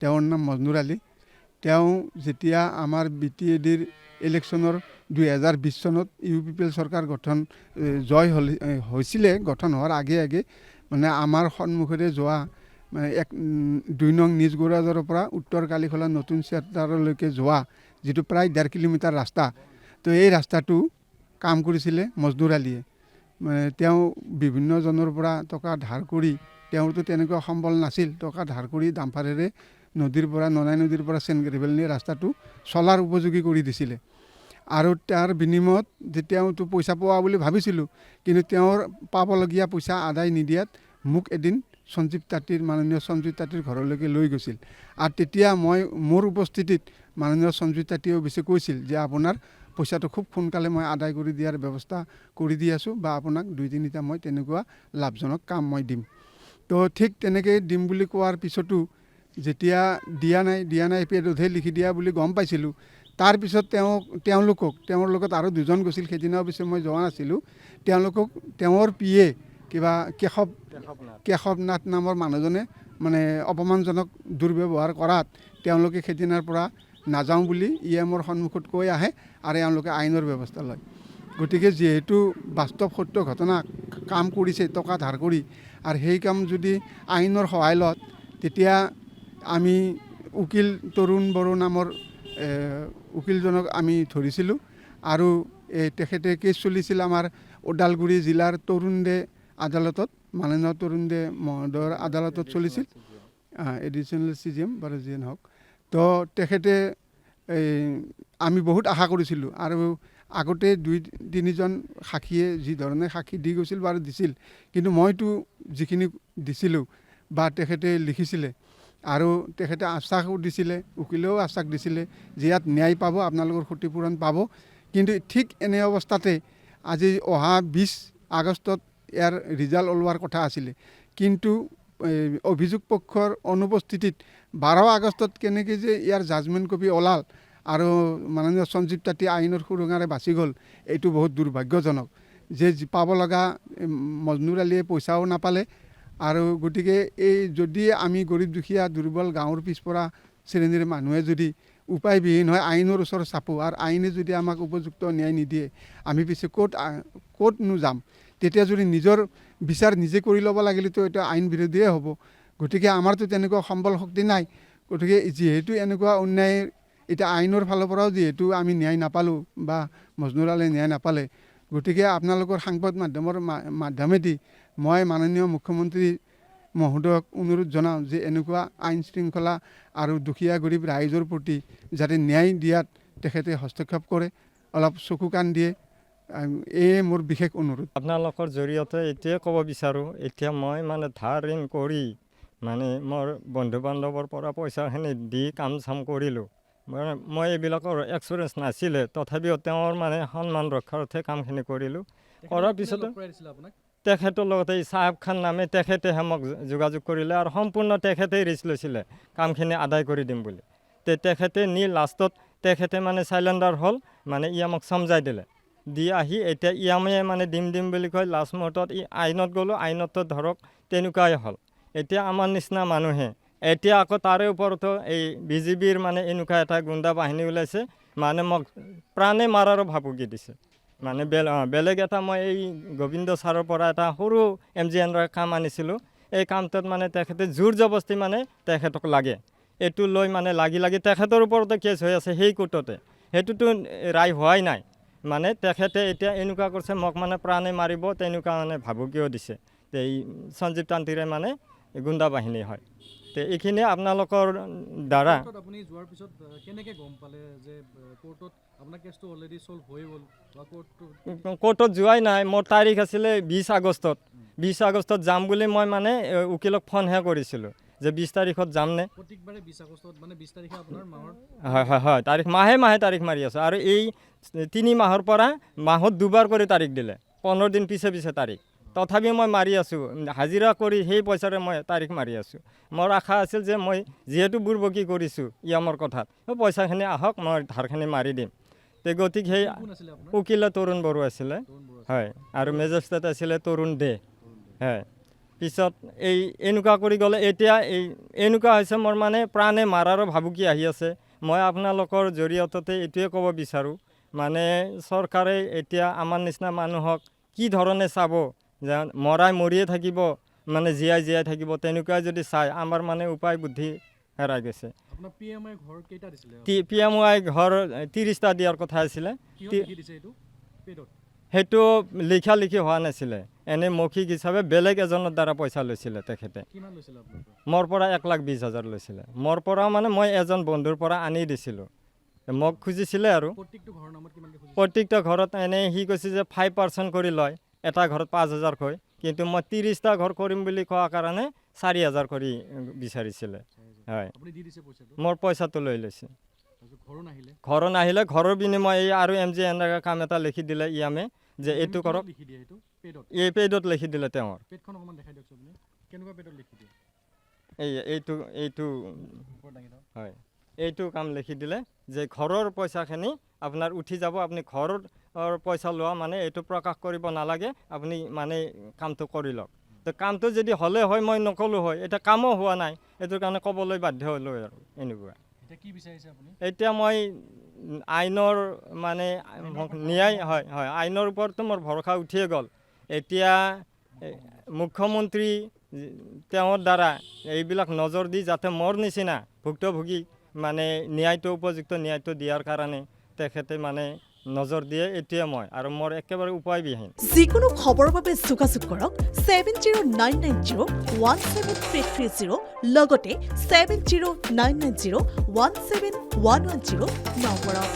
তেওঁৰ নাম মজনুৰ আলী। তেওঁ যেতিয়া আমাৰ BTADৰ ইলেকশ্যনৰ 2020 চনত UPPL চৰকাৰ জয় হৈছিলে, গঠন হোৱাৰ আগে মানে আমাৰ সন্মুখেৰে যোৱা মানে 2 নং নিজগোৰাজৰ পৰা উত্তৰ কালিখলা নতুন চেণ্টাৰলৈকে যোৱা যিটো প্ৰায় 1.5 কিলোমিটাৰ ৰাস্তা, তো এই ৰাস্তাটো কাম কৰিছিলে মজনুৰ আলীয়ে। মানে তেওঁ বিভিন্নজনৰ পৰা টকা ধাৰ কৰি, তেওঁৰতো তেনেকুৱা সম্বল নাছিল, টকা ধাৰ কৰি ডাম্পাৰেৰে নদীৰ পৰা ননাই নদীৰ পৰা চেণ্ট গ্ৰেভেল নি ৰাস্তাটো চলাৰ উপযোগী কৰি দিছিলে। আৰু তাৰ বিনিময়ত যে তেওঁতো পইচা পোৱা বুলি ভাবিছিলোঁ, কিন্তু তেওঁৰ পাবলগীয়া পইচা আদায় নিদিয়াত মোক এদিন মাননীয় সঞ্জীৱ তাঁতীৰ ঘৰলৈকে লৈ গৈছিল। আৰু তেতিয়া মোৰ উপস্থিতিত মাননীয় সঞ্জীৱ তাঁতীয়েও বেছি কৈছিল যে আপোনাৰ পইচাটো খুব সোনকালে মই আদায় কৰি দিয়াৰ ব্যৱস্থা কৰি দি আছোঁ, বা আপোনাক 2-3টা মই তেনেকুৱা লাভজনক কাম মই দিম। তো ঠিক তেনেকৈ দিম বুলি কোৱাৰ পিছতো যেতিয়া দিয়া নাই পেডতহে লিখি দিয়া বুলি গম পাইছিলোঁ। তাৰপিছত তেওঁৰ লগত আৰু 2জন গৈছিল, সেইদিনাও পিছে মই যোৱা নাছিলোঁ। তেওঁৰ PA কিবা কেশৱ নাথ নামৰ মানুহজনে মানে অপমানজনক দুৰ্ব্যৱহাৰ কৰাত তেওঁলোকে সেইদিনাৰ পৰা নাযাওঁ বুলি EMৰ সন্মুখত কৈ আহে আৰু এওঁলোকে আইনৰ ব্যৱস্থা লয়। গতিকে যিহেতু বাস্তৱ সত্য ঘটনা, কাম কৰিছে টকা ধাৰ কৰি, আৰু সেই কাম যদি আইনৰ সহায় লয়, তেতিয়া আমি উকিল তৰুণ বড়ো নামৰ উকিলজনক আমি ধৰিছিলোঁ। আৰু তেখেতে কেছ চলিছিল আমাৰ ওদালগুৰি জিলাৰ তৰুণদে আদালতত, মাননীয় তৰুণদে মহোদয়ৰ আদালতত চলিছিল, এডিশ্যনেল CGM বাৰু যিয়ে নহওক। তো তেখেতে আমি বহুত আশা কৰিছিলোঁ, আৰু আগতে 2-3জন সাক্ষীয়ে যি ধৰণে সাক্ষী দি গৈছিল বাৰু দিছিল, কিন্তু মইতো যিখিনি দিছিলোঁ বা তেখেতে লিখিছিলে, আৰু তেখেতে আশ্বাসো দিছিলে, উকিলেও আশ্বাস দিছিলে যে ইয়াত ন্যায় পাব, আপোনালোকৰ ক্ষতিপূৰণ পাব। কিন্তু ঠিক এনে অৱস্থাতে আজি অহা 20 আগষ্টত ইয়াৰ ৰিজাল্ট ওলোৱাৰ কথা আছিলে, কিন্তু অভিযোগ পক্ষৰ অনুপস্থিতিত 12 আগষ্টত কেনেকৈ যে ইয়াৰ জাজমেণ্ট কপি ওলাল আৰু মাননীয় সঞ্জীৱ তাঁতী আইনৰ সুৰঙাৰে বাচি গ'ল, এইটো বহুত দুৰ্ভাগ্যজনক। যে পাব লগা মজনুৰ আলীয়ে পইচাও নাপালে। আৰু গতিকে যদি আমি গৰীব দুখীয়া দুৰ্বল গাঁৱৰ পিছপৰা শ্ৰেণীৰ মানুহে যদি উপায়বিহীন হয় আইনৰ ওচৰত চাপোঁ, আৰু আইনে যদি আমাক উপযুক্ত ন্যায় নিদিয়ে, আমি পিছে ক'তনো যাম? তেতিয়া যদি নিজৰ বিচাৰ নিজে কৰি ল'ব লাগিলেতো এইটো আইন বিৰোধীয়ে হ'ব। গতিকে আমাৰতো তেনেকুৱা সম্বল শক্তি নাই। গতিকে যিহেতু এনেকুৱা অন্যায়, এতিয়া আইনৰ ফালৰ পৰাও যিহেতু আমি ন্যায় নাপালোঁ বা মজনুৰ আলীয়ে ন্যায় নাপালে, গতিকে আপোনালোকৰ সাংবাদ মাধ্যমৰ মাধ্যমেদি মই মাননীয় মুখ্যমন্ত্ৰী মহোদয়ক অনুৰোধ জনাওঁ যে এনেকুৱা আইন শৃংখলা আৰু দুখীয়া গৰীব ৰাইজৰ প্ৰতি যাতে ন্যায় দিয়াত তেখেতে হস্তক্ষেপ কৰে, অলপ চকু কাণ দিয়ে, এয়ে মোৰ বিশেষ অনুৰোধ। আপোনালোকৰ জৰিয়তে এইটোৱে ক'ব বিচাৰোঁ, এতিয়া মই মানে ধাৰ ঋণ কৰি মানে মোৰ বন্ধু বান্ধৱৰ পৰা পইচাখিনি দি কাম চাম কৰিলোঁ। মই এইবিলাকৰ এক্সপিৰিয়েঞ্চ নাছিলে, তথাপিও তেওঁৰ মানে সন্মান ৰক্ষাৰ্থে কামখিনি কৰিলোঁ। কৰাৰ পিছতে তেখেতৰ লগতে চাহেব খান নামে তেখেতেহে মোক যোগাযোগ কৰিলে, আৰু সম্পূৰ্ণ তেখেতেই ৰিস্ক লৈছিলে কামখিনি আদায় কৰি দিম বুলি। তেখেতে নি লাষ্টত তেখেতে মানে চাইলেণ্ডাৰ হ'ল, মানে আমাক সমজাই দিলে, দি আহি এতিয়া মানে দিম বুলি কয়। লাষ্ট মুহূৰ্তত আইনত গ'লোঁ, আইনতো ধৰক তেনেকুৱাই হ'ল। এতিয়া আমাৰ নিচিনা মানুহে এতিয়া আকৌ তাৰে ওপৰতো এই BJPৰ মানে এনেকুৱা এটা গুণ্ডা বাহিনী ওলাইছে, মানে মোক প্ৰাণে মাৰাৰো ভাবুকি দিছে। মানে বেলেগ এটা মই এই গোবিন্দ ছাৰৰ পৰা এটা সৰু MGNৰ কাম আনিছিলোঁ, এই কামটোত মানে তেখেতে জোৰ জবস্তি মানে তেখেতক লাগে, এইটো লৈ মানে লাগি তেখেতৰ ওপৰতে কেছ হৈ আছে সেই কোৰ্টতে, সেইটোতো ৰায় হোৱাই নাই। মানে তেখেতে এতিয়া এনেকুৱা কৰিছে, মোক মানে প্ৰাণে মাৰিব তেনেকুৱা মানে ভাবুকিও দিছে। এই সঞ্জীৱ তাঁতীৰে মানে গুণ্ডা বাহিনী হয়। এইখিনি আপোনালোকৰ দ্বাৰা আপুনি যোৱাৰ পিছত কেনেকৈ গম পালে যে কোৰ্টত আপোনাৰ কেছটো অলৰেডি ছল্ভ হৈ গ'ল? কোৰ্টত যোৱাই নাই, মোৰ তাৰিখ আছিলে 20 আগষ্টত। 20 আগষ্টত যাম বুলি মই মানে উকিলক ফোনহে কৰিছিলোঁ যে 20 তাৰিখত যামনে। প্ৰত্যেকবাৰে 20 আগষ্টত মানে 20 তাৰিখে আপোনাৰ মাহৰ হয় তাৰিখ মাহে তাৰিখ মাৰি আছোঁ। আৰু এই 3 মাহৰ পৰা মাহত 2বাৰ কৰি তাৰিখ দিলে, 15 দিন পিছে তাৰিখ। তথাপি মই মাৰি আছোঁ, হাজিৰা কৰি সেই পইচাৰে মই তাৰিখ মাৰি আছোঁ। মোৰ আশা আছিল যে মই যিহেতু বুৰ্বকি কৰিছোঁ মোৰ কথাত, পইচাখিনি আহক, মই ধাৰখিনি মাৰি দিম। গতিকে সেই উকিলে তৰুণ বড়ো আছিলে, হয়, আৰু মেজিষ্ট্ৰেট আছিলে তৰুণ দে, হয়। পিছত এই এনেকুৱা কৰি গ'লে এতিয়া এনেকুৱা হৈছে মোৰ মানে প্ৰাণে মাৰাৰো ভাবুকি আহি আছে। মই আপোনালোকৰ জৰিয়তে এইটোৱে ক'ব বিচাৰোঁ, মানে চৰকাৰে এতিয়া আমাৰ নিচিনা মানুহক কি ধৰণে চাব, যে মৰাই মৰিয়ে থাকিব, মানে জীয়াই থাকিব, তেনেকুৱাই যদি চায় আমাৰ মানে উপায় বুদ্ধি হেৰাই গৈছে। আপোনাৰ PMI ঘৰ কেইটা দিছিলে? PMI ঘৰ 30টা দিয়াৰ কথা আছিলে। কিহত লিখি দিছে এইটো পেডত? সেইটো লিখি হোৱা নাছিলে, এনেই মৌখিক হিচাপে বেলেগ এজনৰ দ্বাৰা পইচা লৈছিলে তেখেতে। কিমান লৈছিলে আপোনাৰ পৰা? মোৰ পৰা 1,20,000 লৈছিলে। মোৰ পৰা মানে মই এজন বন্ধুৰ পৰা আনি দিছিলোঁ, মোক খুজিছিলে আৰু প্ৰত্যেকটো ঘৰৰ নামত কিমানকৈ খুজিছে? প্ৰত্যেকটা ঘৰত এনেই সি কৈছে যে 5% কৰি লয়, এটা ঘৰত 5,000 কৈ, কিন্তু মই 30টা ঘৰ কৰিম বুলি কোৱা কাৰণে 4,000 কৰি বিচাৰিছিলে। হয়, আপুনি দি দিছে পইচাটো? মোৰ পইচাটো লৈ লৈছে। তাৰপিছত ঘৰো নাহিলে? ঘৰো নাহিলে, ঘৰৰ বিনিময় আৰু MG এনেকৈ কাম এটা লিখি দিলে ইয়ামে, যে এইটো কৰক। লিখি দিয়ে এইটো পেডত? এই পেডত লিখি দিলে তেওঁৰ। পেডখন অকণমান দেখাই দিয়কচোন আপুনি, কেনেকুৱা পেডত লিখি দিয়ে? এইটো ওপৰত দাঙি দিয়ক। হয়, এইটো কাম লিখি দিলে যে ঘৰৰ পইচাখিনি আপোনাৰ উঠি যাব, আপুনি ঘৰৰ পইচা লোৱা মানে এইটো প্ৰকাশ কৰিব নালাগে, আপুনি মানে কামটো কৰি লওক। তো কামটো যদি হ'লে হয় মই নক'লোঁ হয়, এতিয়া কামো হোৱা নাই, এইটোৰ কাৰণে ক'বলৈ বাধ্য হ'লোঁ আৰু এনেকুৱা। এতিয়া কি বিচাৰিছে আপুনি? এতিয়া মই আইনৰ মানে ন্যায়, হয়, আইনৰ ওপৰতো মোৰ ভৰসা উঠিয়ে গ'ল। এতিয়া মুখ্যমন্ত্ৰী তেওঁৰ দ্বাৰা এইবিলাক নজৰ দি যাতে মোৰ নিচিনা ভুক্তভোগী মানে ন্যায়টো, উপযুক্ত ন্যায়টো দিয়াৰ কাৰণে তেখেতে মানে নজৰ দিয়ে, এইটোৱে মই, আৰু মোৰ একেবাৰে উপায়বিহীন। যিকোনো খবৰৰ বাবে যোগাযোগ কৰক 7099017330 লগতে 7099017110 নম্বৰত।